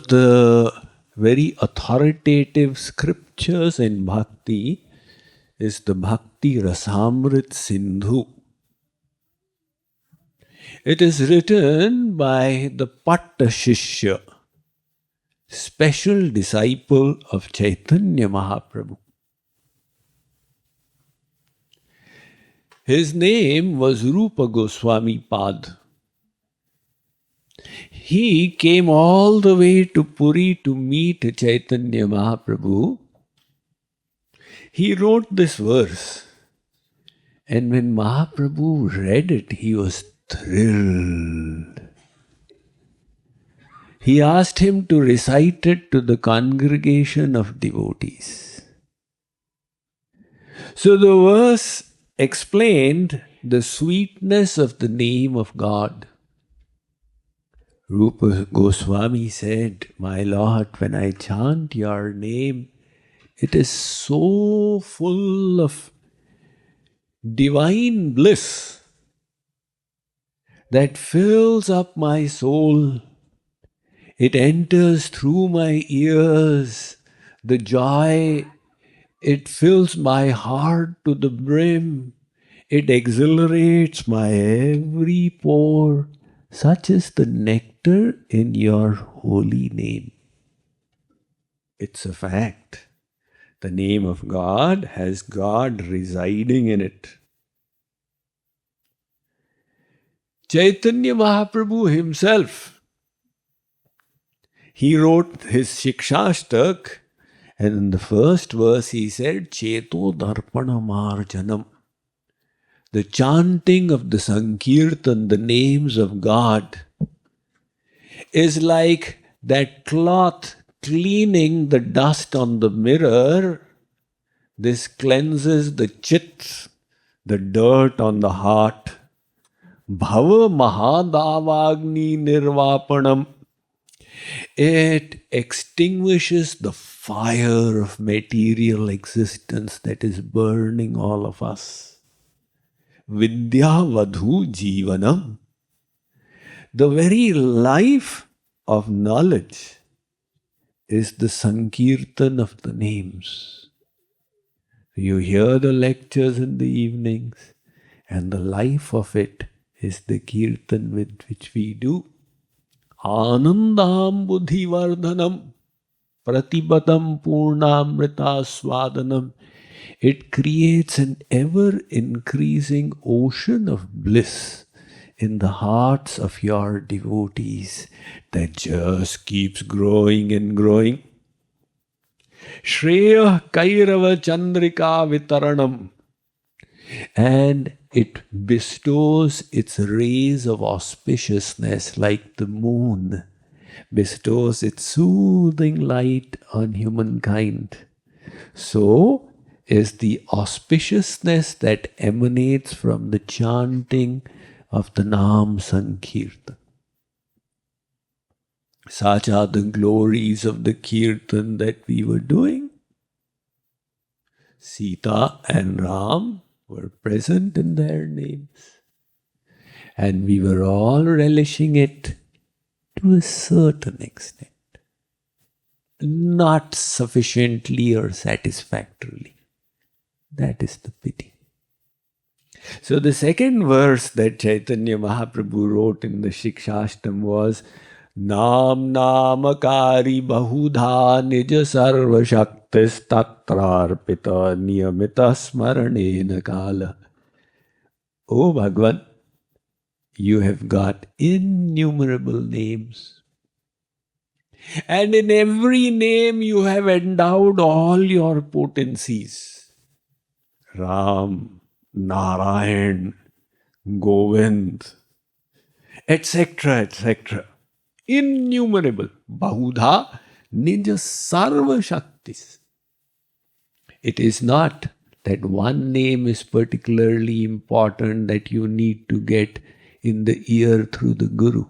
of the very authoritative scriptures in Bhakti is the Bhakti Rasamrit Sindhu. It is written by the Patta Shishya, special disciple of Chaitanya Mahaprabhu. His name was Rupa Goswami Pad. He came all the way to Puri to meet Chaitanya Mahaprabhu. He wrote this verse, and when Mahaprabhu read it, he was thrilled. He asked him to recite it to the congregation of devotees. So the verse explained the sweetness of the name of God. Rupa Goswami said, "My Lord, when I chant your name, it is so full of divine bliss that fills up my soul. It enters through my ears, the joy, it fills my heart to the brim, it exhilarates my every pore. Such is the nectar in your holy name." It's a fact. The name of God has God residing in it. Chaitanya Mahaprabhu himself, he wrote his Shikshashtak, and in the first verse he said, "Cheto Darpana Marjanam." The chanting of the Sankirtan, the names of God, is like that cloth cleaning the dust on the mirror. This cleanses the chit, the dirt on the heart. Bhava Mahadavagni Nirvapanam. It extinguishes the fire of material existence that is burning all of us. Vidya Vadhu Jivanam. The very life of knowledge is the Sankirtan of the names. You hear the lectures in the evenings, and the life of it is the Kirtan with which we do. Anandam Buddhi Vardhanam Pratipatam Purnamrita Swadanam. It creates an ever-increasing ocean of bliss in the hearts of your devotees that just keeps growing and growing. Shreya Kairava Chandrika Vitaranam. And it bestows its rays of auspiciousness like the moon bestows its soothing light on humankind. So is the auspiciousness that emanates from the chanting of the Nam Sankirtan. Such are the glories of the Kirtan that we were doing. Sita and Ram were present in their names, and we were all relishing it to a certain extent, not sufficiently or satisfactorily. That is the pity. So the second verse that Chaitanya Mahaprabhu wrote in the Shikshashtam was Nam Namakari Bahudha Nija Sarva Shaktis Tatrarpita Niyamita Smaranena Kala. O Bhagwan, you have got innumerable names. And in every name you have endowed all your potencies. Ram, Narayan, Govind, etc., etc. Innumerable. Bahudha Nija Sarva Shaktis. It is not that one name is particularly important that you need to get in the ear through the Guru.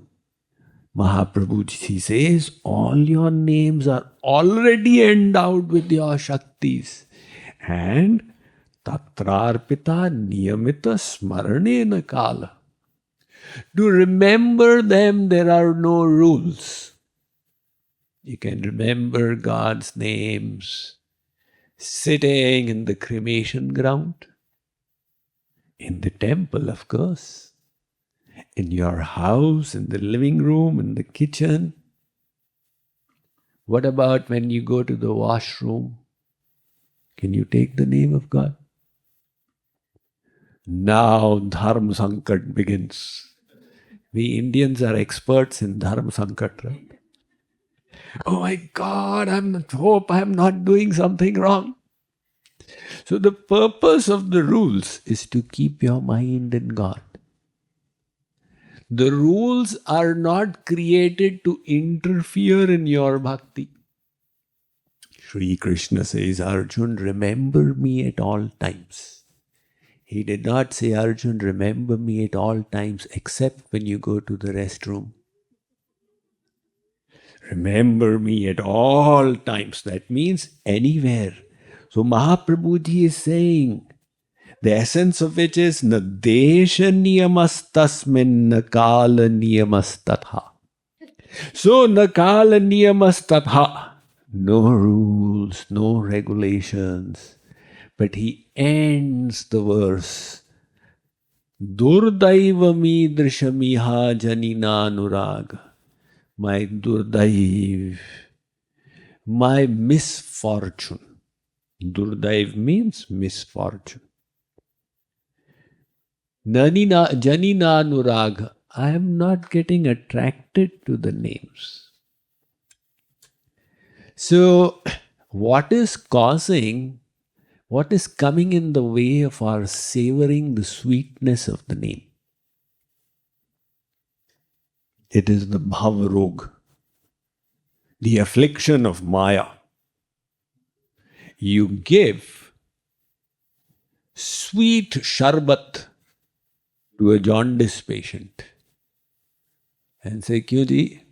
Mahaprabhu Ji says, all your names are already endowed with your Shaktis. And Tatrarpita Niyamita Smaranena Kala. To remember them, there are no rules. You can remember God's names sitting in the cremation ground, in the temple, of course, in your house, in the living room, in the kitchen. What about when you go to the washroom? Can you take the name of God? Now Dharma Sankat begins. We Indians are experts in Dharma Sankat, right? Oh my God, hope I'm not doing something wrong. So the purpose of the rules is to keep your mind in God. The rules are not created to interfere in your bhakti. Sri Krishna says, Arjun, remember me at all times. He did not say, Arjun, remember me at all times except when you go to the restroom. Remember me at all times. That means anywhere. So Mahaprabhuji is saying, the essence of which is na desha niyamastasmin na kala niyamastatha. So na kala niyamastatha. No rules, no regulations. But he ends the verse. Durdaiva midrishamiha janina nuraga. My Durdaiv, my misfortune. Durdaiv means misfortune. Janina nuraga. I am not getting attracted to the names. So, what is coming in the way of our savoring the sweetness of the name? It is the bhavarog, the affliction of Maya. You give sweet sharbat to a jaundice patient and say, "Kyun ji,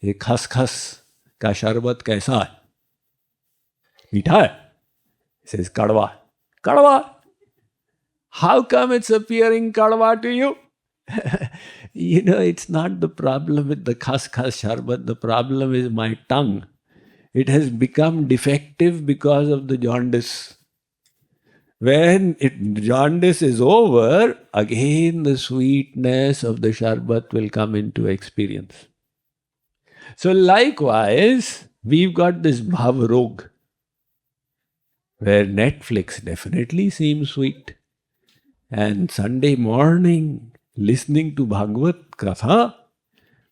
ye khas ka sharbat kaisa hai? Meetha hai?" He says, "Kadwa." "Kadwa? How come it's appearing kadwa to you?" It's not the problem with the khas sharbat. The problem is my tongue. It has become defective because of the jaundice. When jaundice is over, again the sweetness of the sharbat will come into experience. So likewise, we've got this bhavarog, where Netflix definitely seems sweet. And Sunday morning, listening to Bhagavad Katha,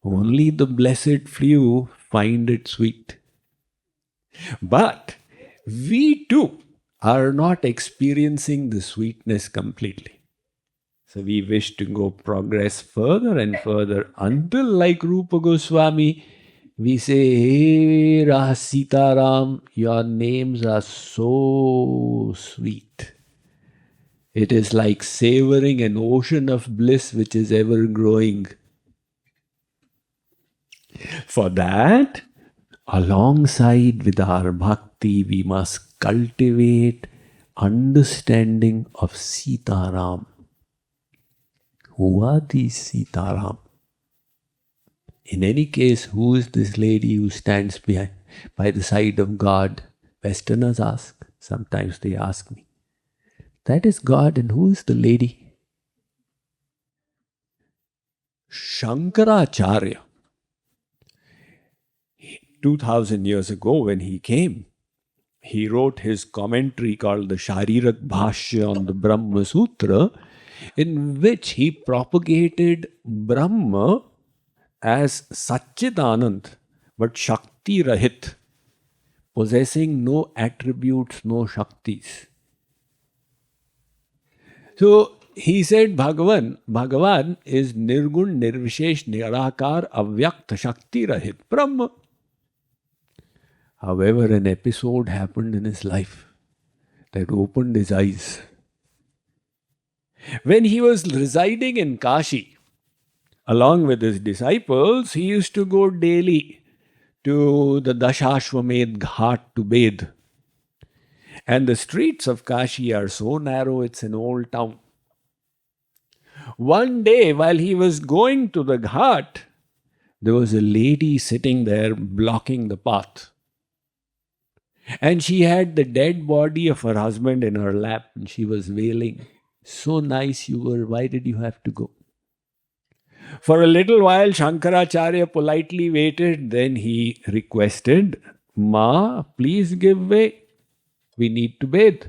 only the blessed few find it sweet. But we too are not experiencing the sweetness completely. So we wish to progress further and further until, like Rupa Goswami, we say, "Hey Sita Ram, your names are so sweet." It is like savoring an ocean of bliss which is ever growing. For that, alongside with our bhakti, we must cultivate understanding of Sita Ram. Who are these Sita Ram? In any case, who is this lady who stands by the side of God? Westerners ask. Sometimes they ask me. That is God, and who is the lady? Shankaracharya, 2000 years ago when he came, he wrote his commentary called the Sharirak Bhashya on the Brahma Sutra, in which he propagated Brahma as Satchidanand, but Shakti Rahit, possessing no attributes, no Shaktis. So he said Bhagavan is Nirgun, Nirvishesh, Nirakar, Avyakt, Shakti Rahit, Brahma. However, an episode happened in his life that opened his eyes. When he was residing in Kashi, along with his disciples, he used to go daily to the Dashashwamedh Ghat to bathe. And the streets of Kashi are so narrow, it's an old town. One day, while he was going to the ghat, there was a lady sitting there blocking the path. And she had the dead body of her husband in her lap and she was wailing, "So nice you were, why did you have to go?" For a little while, Shankaracharya politely waited. Then he requested, "Ma, please give way. We need to bathe."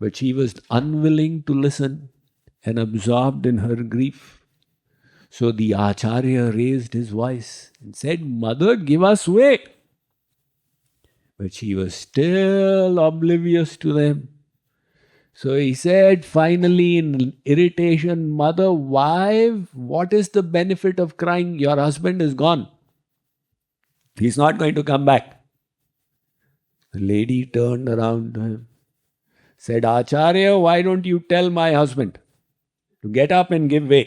But she was unwilling to listen and absorbed in her grief. So the Acharya raised his voice and said, "Mother, give us way." But she was still oblivious to them. So he said finally in irritation, "Mother, why? What is the benefit of crying? Your husband is gone. He's not going to come back." The lady turned around to him, said, "Acharya, why don't you tell my husband to get up and give way?"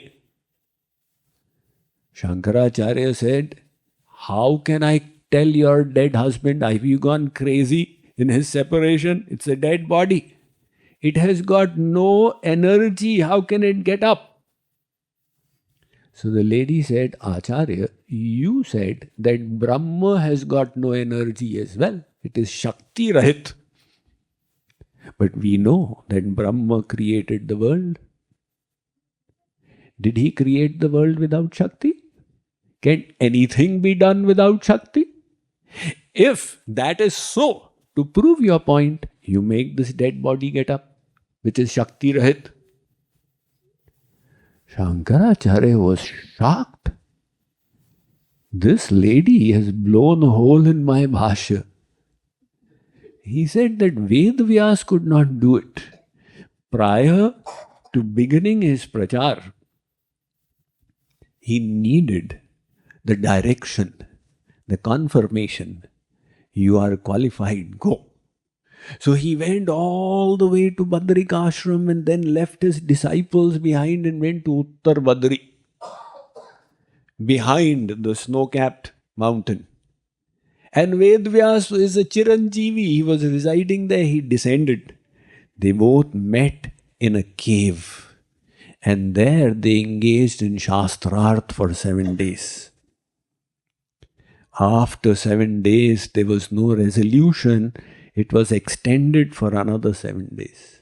Shankaracharya said, "How can I tell your dead husband? Have you gone crazy in his separation? It's a dead body. It has got no energy. How can it get up?" So the lady said, "Acharya, you said that Brahma has got no energy as well. It is Shakti Rahit. But we know that Brahma created the world. Did he create the world without Shakti? Can anything be done without Shakti? If that is so, to prove your point, you make this dead body get up, which is Shakti Rahit." Shankaracharya was shocked. This lady has blown a hole in my bhashya. He said that Vedvyas could not do it. Prior to beginning his prachar, he needed the direction, the confirmation. You are qualified, go. So he went all the way to Badrika ashram and then left his disciples behind and went to Uttar Badri, behind the snow-capped mountain. And Vedvyas is a Chiranjeevi. He was residing there. He descended. They both met in a cave. And there they engaged in Shastrarth for 7 days. After 7 days, there was no resolution. It was extended for another 7 days.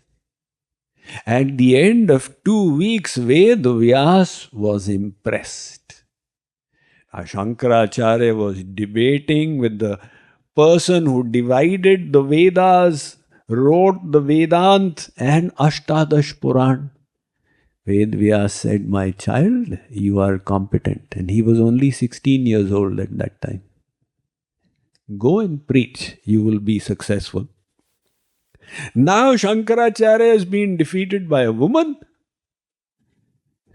At the end of 2 weeks, Vedvyas was impressed. Shankaracharya was debating with the person who divided the Vedas, wrote the Vedant and Ashtadash Puran. Vedvyas said, "My child, you are competent." And he was only 16 years old at that time. "Go and preach, you will be successful." Now Shankaracharya has been defeated by a woman.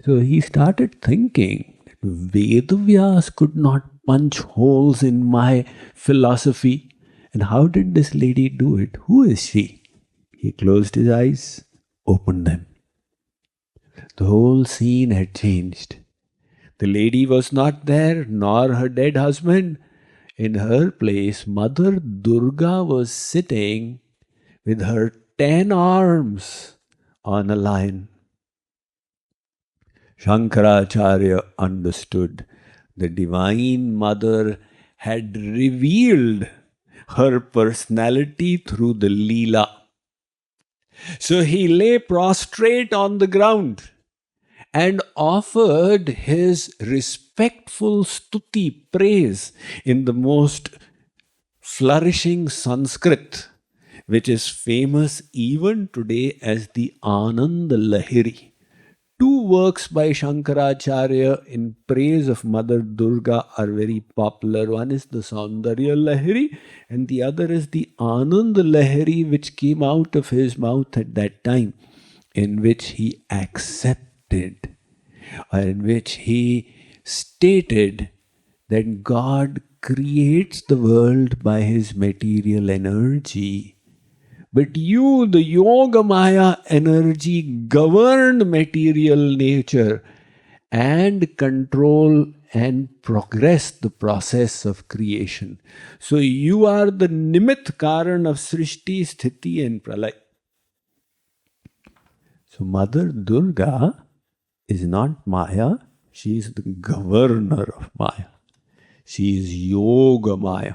So he started thinking, Vedvyas could not punch holes in my philosophy. And how did this lady do it? Who is she? He closed his eyes, opened them. The whole scene had changed. The lady was not there, nor her dead husband. In her place, Mother Durga was sitting with her 10 arms on a lion. Shankaracharya understood. The Divine Mother had revealed her personality through the Leela. So he lay prostrate on the ground and offered his respectful stuti, praise, in the most flourishing Sanskrit, which is famous even today as the Anand Lahiri. 2 works by Shankaracharya in praise of Mother Durga are very popular. One is the Saundarya Lahiri and the other is the Anand Lahiri, which came out of his mouth at that time, in which he accepted, or in which he stated that God creates the world by his material energy. But you, the Yoga Maya energy, govern material nature and control and progress the process of creation. So you are the Nimit Karan of Srishti, Sthiti and Pralay. So Mother Durga is not Maya, She is the governor of Maya. She is Yoga Maya.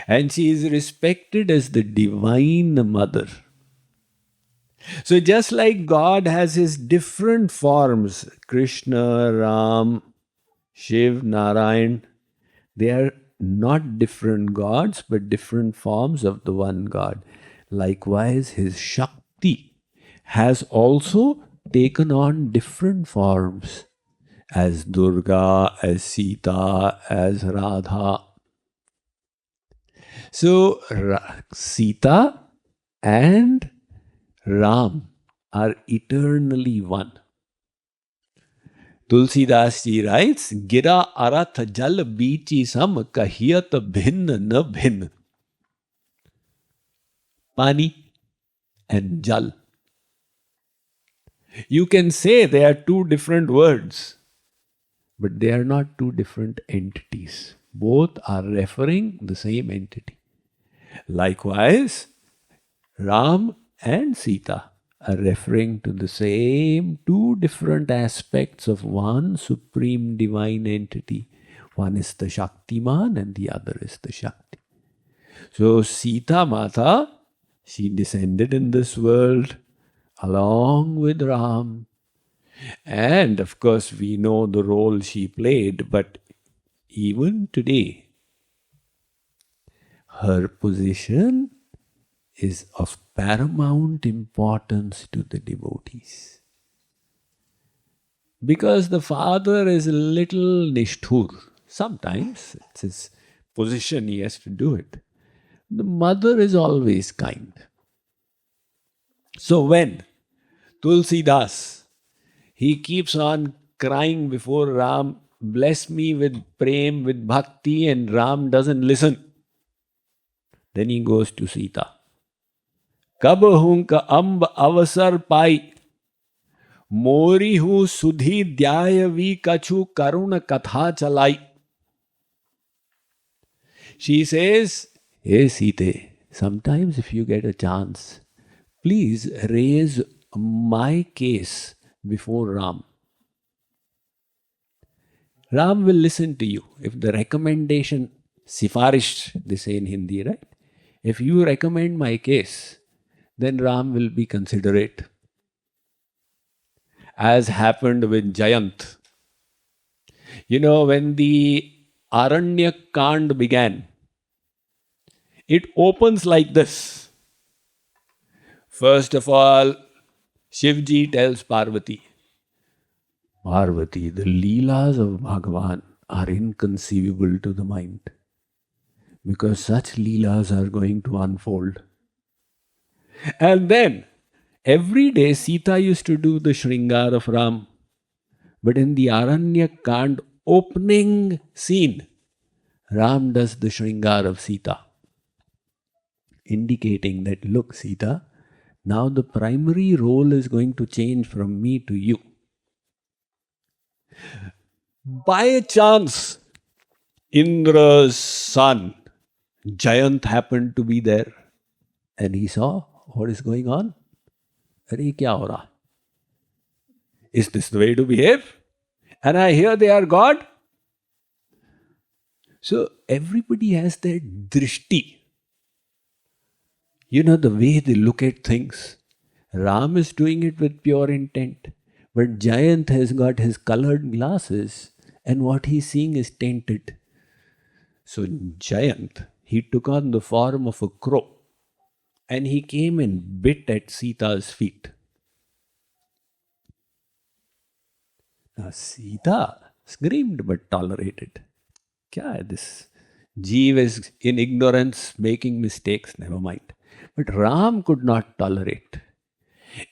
And she is respected as the divine mother. So just like God has his different forms, Krishna, Ram, Shiv, Narayan, they are not different gods, but different forms of the one God. Likewise, his Shakti has also taken on different forms, as Durga, as Sita, as Radha. So, Sita and Ram are eternally one. Tulsidas ji writes, Gira arath jal bichi sam kahiyat bhin na bhin. Pani and jal. You can say they are two different words, but they are not two different entities. Both are referring the same entity. Likewise, Ram and Sita are referring to the same two different aspects of one supreme divine entity. One is the Shaktiman and the other is the Shakti. So Sita Mata, she descended in this world along with Ram. And of course we know the role she played, but even today, her position is of paramount importance to the devotees. Because the father is a little nishthur. Sometimes it's his position, he has to do it. The mother is always kind. So when Tulsidas, he keeps on crying before Ram, bless me with prem, with bhakti, and Ram doesn't listen. Then he goes to Sita. कब हूं का अम्ब अवसर पाई मोरी हूं सुधी द्यायवी कछु करुण katha chalai. She says, hey Sita, sometimes if you get a chance, please raise my case before Ram. Ram will listen to you. If the recommendation, sifarish, they say in Hindi, right? If you recommend my case, then Ram will be considerate. As happened with Jayant. You know, when the Aranyak Kand began, it opens like this. First of all, Shivji tells Parvati, Parvati, the Leelas of Bhagavan are inconceivable to the mind. Because such Leelas are going to unfold. And then, every day Sita used to do the Shringar of Ram. But in the Aranyak Kand opening scene, Ram does the Shringar of Sita. Indicating that, look Sita, now the primary role is going to change from me to you. By a chance, Indra's son, Jayant, happened to be there. And he saw what is going on. Are kya ho raha? Is this the way to behave? And I hear they are God. So everybody has their drishti. You know, the way they look at things. Ram is doing it with pure intent. But Jayant has got his colored glasses and what he's seeing is tainted. So Jayant, he took on the form of a crow. And he came and bit at Sita's feet. Now Sita screamed but tolerated. Kya hai this? Jeev is in ignorance, making mistakes, never mind. But Ram could not tolerate.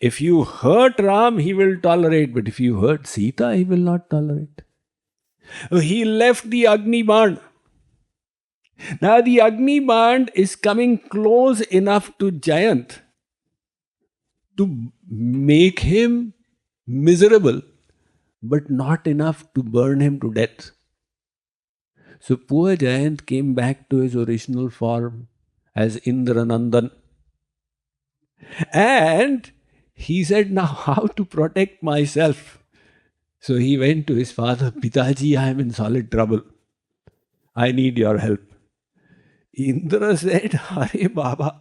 If you hurt Ram, he will tolerate. But if you hurt Sita, he will not tolerate. He left the Agni Band. Now the Agni Band is coming close enough to Jayant to make him miserable, but not enough to burn him to death. So poor Jayant came back to his original form as Indranandan. And he said, now how to protect myself? So he went to his father, Pitaji, I am in solid trouble. I need your help. Indra said, Hare Baba,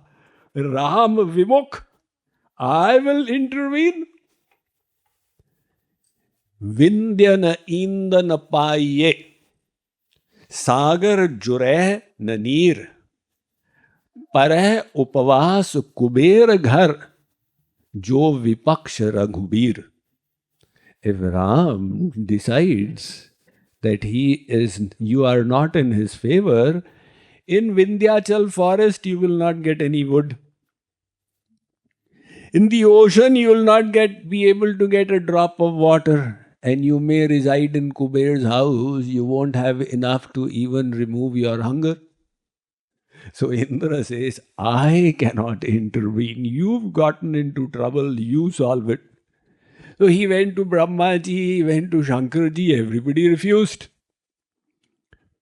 Ram Vimukh, I will intervene. Vindhya na inda na paiye, sagar jure na neer, pareh upavas kuber ghar, jo vipaksh raghubir. If Ram decides that you are not in his favor, in Vindhyachal forest you will not get any wood. In the ocean you will not be able to get a drop of water. And you may reside in Kuber's house, you won't have enough to even remove your hunger. So Indra says, I cannot intervene. You've gotten into trouble, you solve it. So he went to Brahmaji, he went to Shankarji, everybody refused.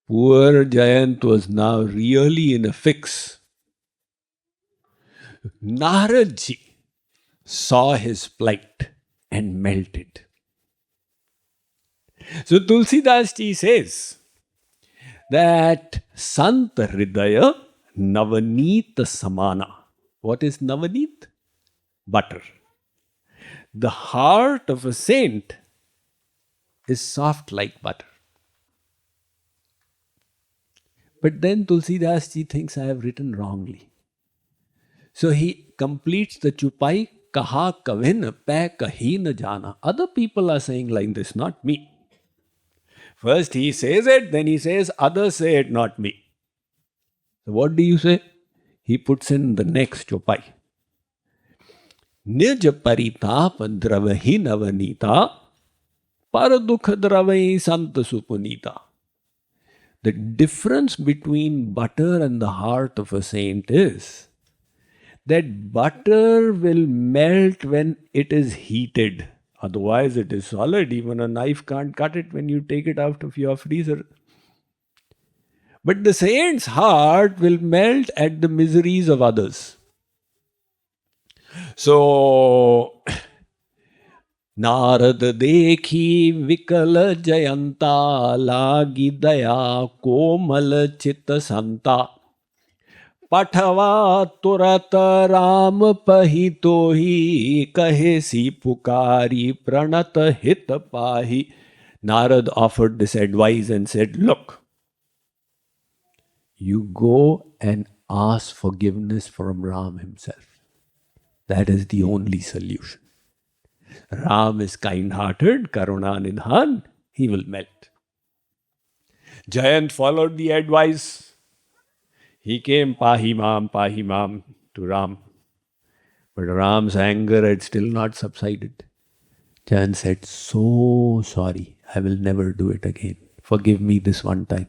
Poor Jayant was now really in a fix. Naradji saw his plight and melted. So Tulsidas ji says that Sant Hridaya Navaneet Samana. What is Navaneet? Butter. The heart of a saint is soft like butter. But then Tulsidas ji thinks I have written wrongly. So he completes the chupai, kaha kavin pe kahi na jana. Other people are saying like this, not me. First he says it, then he says, others say it, not me. So what do you say? He puts in the next chupai. Nij paritap dravahi navanita, paradukh dravahi sant supunita. The difference between butter and the heart of a saint is that butter will melt when it is heated. Otherwise it is solid. Even a knife can't cut it when you take it out of your freezer. But the saint's heart will melt at the miseries of others. So, Narad dekhi vikala jayanta lagi daya komal chitta santa Pathava turat ram pahito hi kahe si pukari pranat hit pahi. Narad offered this advice and said, look, you go and ask forgiveness from Ram himself. That is the only solution. Ram is kind-hearted, Karuna Nidhan, he will melt. Jayant followed the advice. He came Pahi Mam to Ram. But Ram's anger had still not subsided. Jayant said, so sorry, I will never do it again. Forgive me this one time.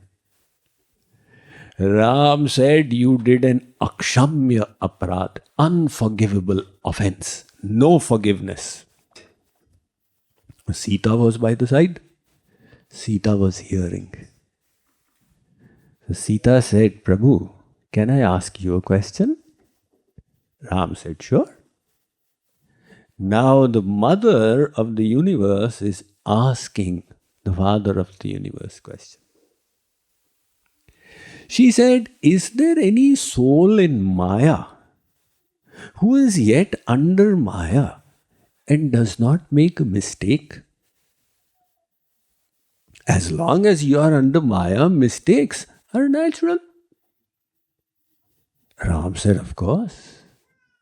Ram said, you did an akshamya aparad, unforgivable offense, no forgiveness. Sita was by the side. Sita was hearing. So Sita said, Prabhu, can I ask you a question? Ram said, sure. Now the mother of the universe is asking the father of the universe question. She said, is there any soul in Maya who is yet under Maya and does not make a mistake? As long as you are under Maya, mistakes are natural. Ram said, of course.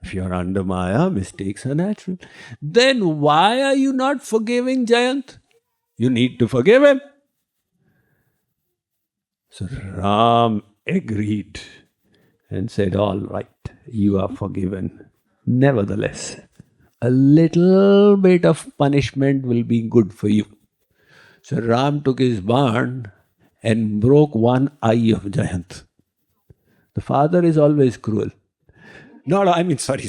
If you are under Maya, mistakes are natural. Then why are you not forgiving Jayant? You need to forgive him. So Ram agreed and said, all right, you are forgiven. Nevertheless, a little bit of punishment will be good for you. So Ram took his barn and broke one eye of Jayant. The father is always cruel. Sorry.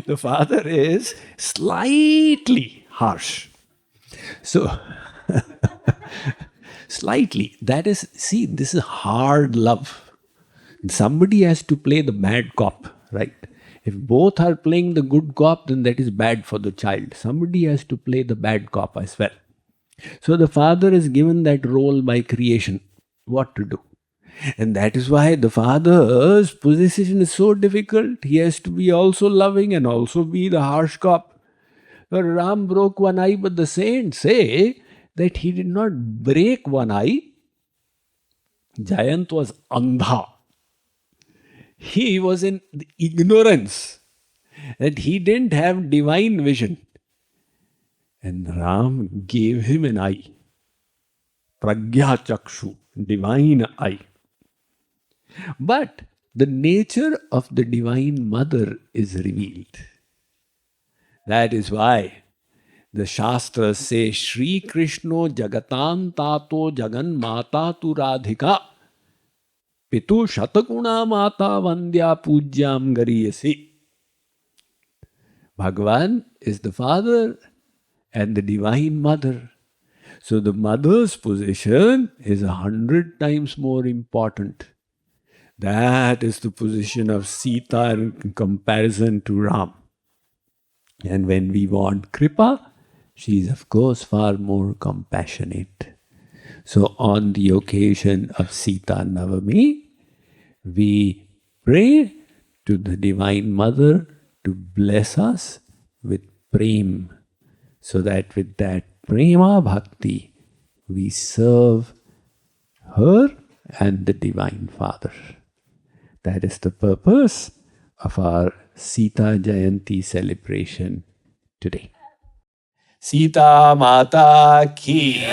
The father is slightly harsh. So, slightly. That is, see, this is hard love. Somebody has to play the bad cop, right? If both are playing the good cop, then that is bad for the child. Somebody has to play the bad cop as well. So the father is given that role by creation, what to do. And that is why the father's position is so difficult. He has to be also loving and also be the harsh cop. Ram broke one eye, but the saints say that he did not break one eye. Jayant was andha. He was in ignorance, that he didn't have divine vision. And Ram gave him an eye. Pragya Chakshu, divine eye. But the nature of the Divine Mother is revealed. That is why the Shastras say, Shri Krishna Jagatan Tato Jagan Mata Tu Radhika Pitu Shatakuna Mata Vandya Pujyam Gariyasi. Bhagavan is the father and the Divine Mother. So the mother's position is 100 times more important. That is the position of Sita in comparison to Ram. And when we want Kripa, she is of course far more compassionate. So on the occasion of Sita Navami, we pray to the Divine Mother to bless us with prem, so that with that prema bhakti, we serve her and the Divine Father. That is the purpose of our Sita Jayanti celebration today. Sita Mata Ki